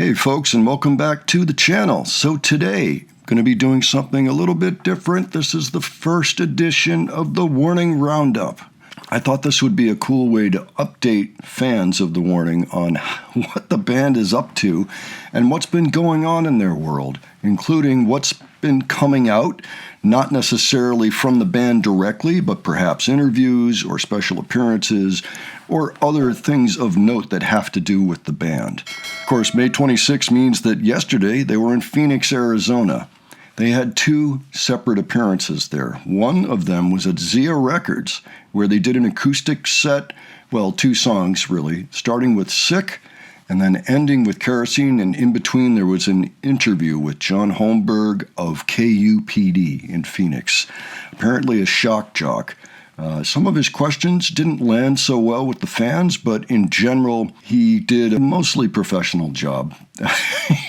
Hey folks, and welcome back to the channel. So today, I'm going to be doing something a little bit different. This is the first edition of the Warning Roundup. I thought this would be a cool way to update fans of the Warning on what the band is up to and what's been going on in their world, including what's been coming out, not necessarily from the band directly, but perhaps interviews or special appearances or other things of note that have to do with the band. Of course, May 26 means that yesterday they were in Phoenix, Arizona. They had two separate appearances there. One of them was at Zia Records, where they did an acoustic set, well, two songs really, starting with Sick and then ending with Kerosene, and in between there was an interview with John Holmberg of KUPD in Phoenix, apparently a shock jock. Some of his questions didn't land so well with the fans, but in general, he did a mostly professional job.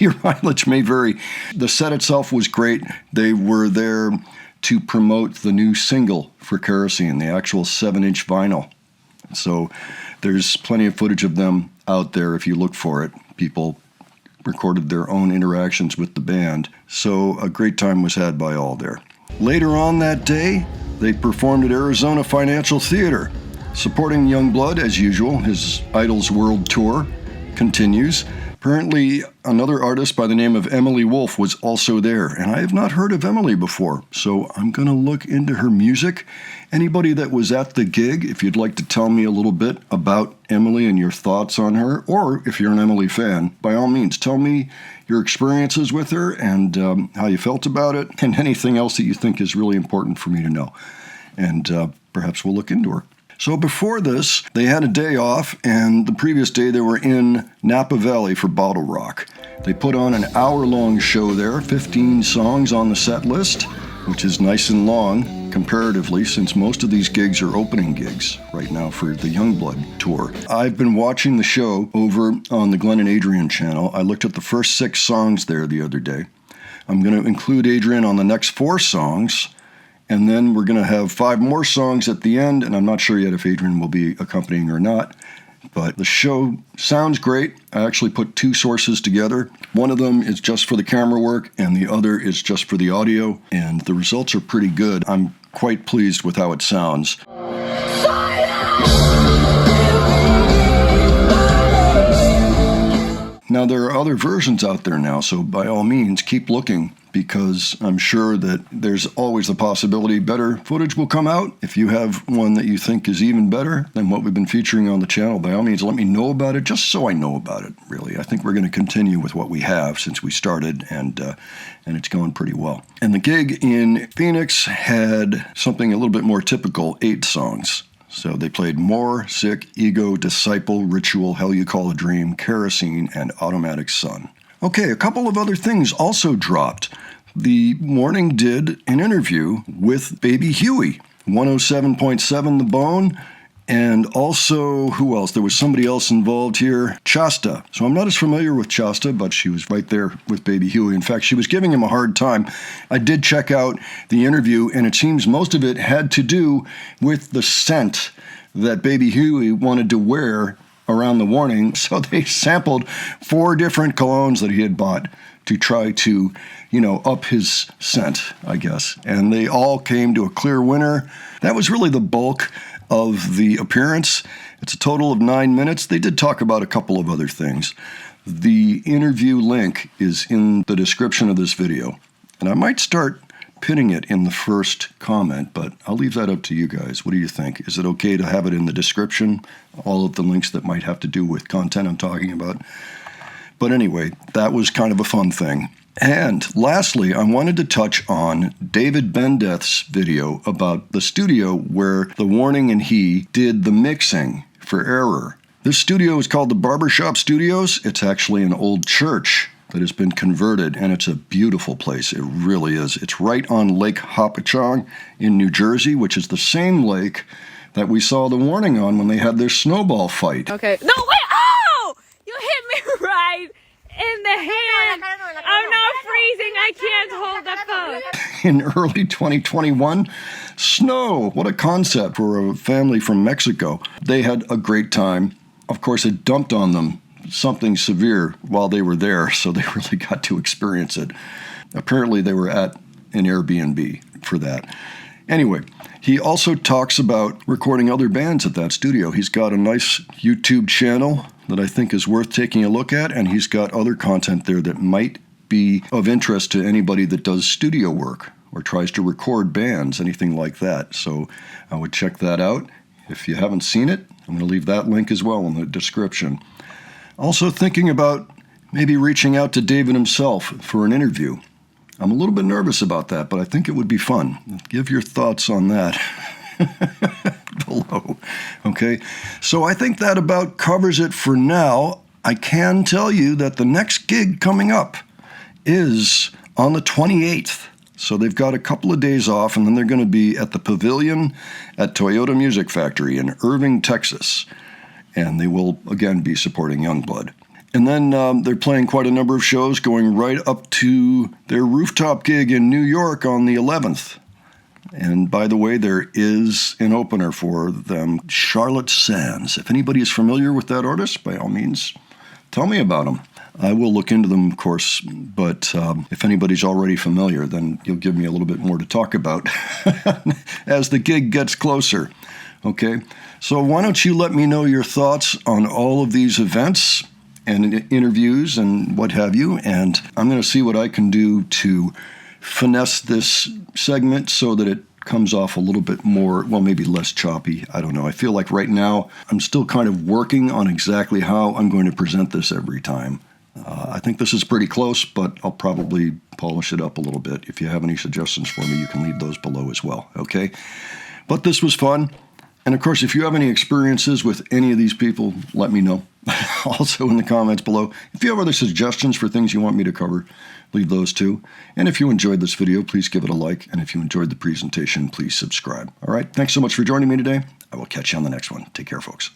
Your mileage may vary. The set itself was great. They were there to promote the new single for Kerosene, the actual 7-inch vinyl. So there's plenty of footage of them out there if you look for it. People recorded their own interactions with the band. So a great time was had by all there. Later on that day, they performed at Arizona Financial Theater, supporting Yungblud as usual. His Idols World Tour continues. Apparently, another artist by the name of Emily Wolf was also there, and I have not heard of Emily before, so I'm going to look into her music. Anybody that was at the gig, if you'd like to tell me a little bit about Emily and your thoughts on her, or if you're an Emily fan, by all means, tell me your experiences with her and how you felt about it, and anything else that you think is really important for me to know. And perhaps we'll look into her. So before this, they had a day off, and the previous day they were in Napa Valley for Bottle Rock. They put on an hour-long show there, 15 songs on the set list, which is nice and long comparatively, since most of these gigs are opening gigs right now for the Yungblud tour. I've been watching the show over on the Glenn and Adrian channel. I looked at the first 6 songs there the other day. I'm going to include Adrian on the next 4 songs, and then we're going to have 5 more songs at the end, and I'm not sure yet if Adrian will be accompanying or not. But the show sounds great. I actually put 2 sources together. One of them is just for the camera work, and the other is just for the audio, and the results are pretty good. I'm quite pleased with how it sounds. Now, there are other versions out there now, so by all means, keep looking, because I'm sure that there's always the possibility better footage will come out. If you have one that you think is even better than what we've been featuring on the channel, by all means, let me know about it, just so I know about it, really. I think we're going to continue with what we have since we started, and it's going pretty well. And the gig in Phoenix had something a little bit more typical, 8 songs. So they played More, Sick, Ego, Disciple, Ritual, Hell You Call a Dream, Kerosene, and Automatic Sun. Okay, a couple of other things also dropped. The Warning did an interview with Baby Huey, 107.7 The Bone, and also, who else? There was somebody else involved here, Chasta. So I'm not as familiar with Chasta, but she was right there with Baby Huey. In fact, she was giving him a hard time. I did check out the interview, and it seems most of it had to do with the scent that Baby Huey wanted to wear around the Warning. So they sampled 4 different colognes that he had bought to try to, up his scent, I guess. And they all came to a clear winner. That was really the bulk of the appearance. It's a total of 9 minutes. They did talk about a couple of other things. The interview link is in the description of this video, and I might start pinning it in the first comment, but I'll leave that up to you guys. What do you think? Is it okay to have it in the description, all of the links that might have to do with content I'm talking about? But anyway, that was kind of a fun thing. And lastly, I wanted to touch on David Bendeth's video about the studio where the Warning and he did the mixing for Error. This studio is called the Barbershop Studios. It's actually an old church that has been converted, and it's a beautiful place. It really is. It's right on Lake Hopatcong in New Jersey, which is the same lake that we saw the Warning on when they had their snowball fight. Okay. No, wait! Oh! You hit me right in the hand. I'm not freezing. I can't hold the phone. In early 2021, snow. What a concept for a family from Mexico. They had a great time. Of course, it dumped on them something severe while they were there, so they really got to experience it. Apparently, they were at an Airbnb for that. Anyway, he also talks about recording other bands at that studio. He's got a nice YouTube channel that I think is worth taking a look at, and he's got other content there that might be of interest to anybody that does studio work or tries to record bands, anything like that. So I would check that out. If you haven't seen it, I'm going to leave that link as well in the description. Also thinking about maybe reaching out to David himself for an interview. I'm a little bit nervous about that, but I think it would be fun. Give your thoughts on that below. Okay, so I think that about covers it for now. I can tell you that the next gig coming up is on the 28th. So they've got a couple of days off, and then they're going to be at the Pavilion at Toyota Music Factory in Irving, Texas. And they will, again, be supporting Yungblud. And then they're playing quite a number of shows, going right up to their rooftop gig in New York on the 11th. And by the way, there is an opener for them, Charlotte Sands. If anybody is familiar with that artist, by all means, tell me about them. I will look into them, of course, but if anybody's already familiar, then you'll give me a little bit more to talk about as the gig gets closer. Okay, so why don't you let me know your thoughts on all of these events and interviews and what have you, and I'm going to see what I can do to finesse this segment so that it comes off a little bit more, well, maybe less choppy. I don't know. I feel like right now I'm still kind of working on exactly how I'm going to present this every time. I think this is pretty close, but I'll probably polish it up a little bit. If you have any suggestions for me, you can leave those below as well, okay? But this was fun. And of course, if you have any experiences with any of these people, let me know. Also in the comments below. If you have other suggestions for things you want me to cover, leave those too. And if you enjoyed this video, please give it a like. And if you enjoyed the presentation, please subscribe. All right, thanks so much for joining me today. I will catch you on the next one. Take care, folks.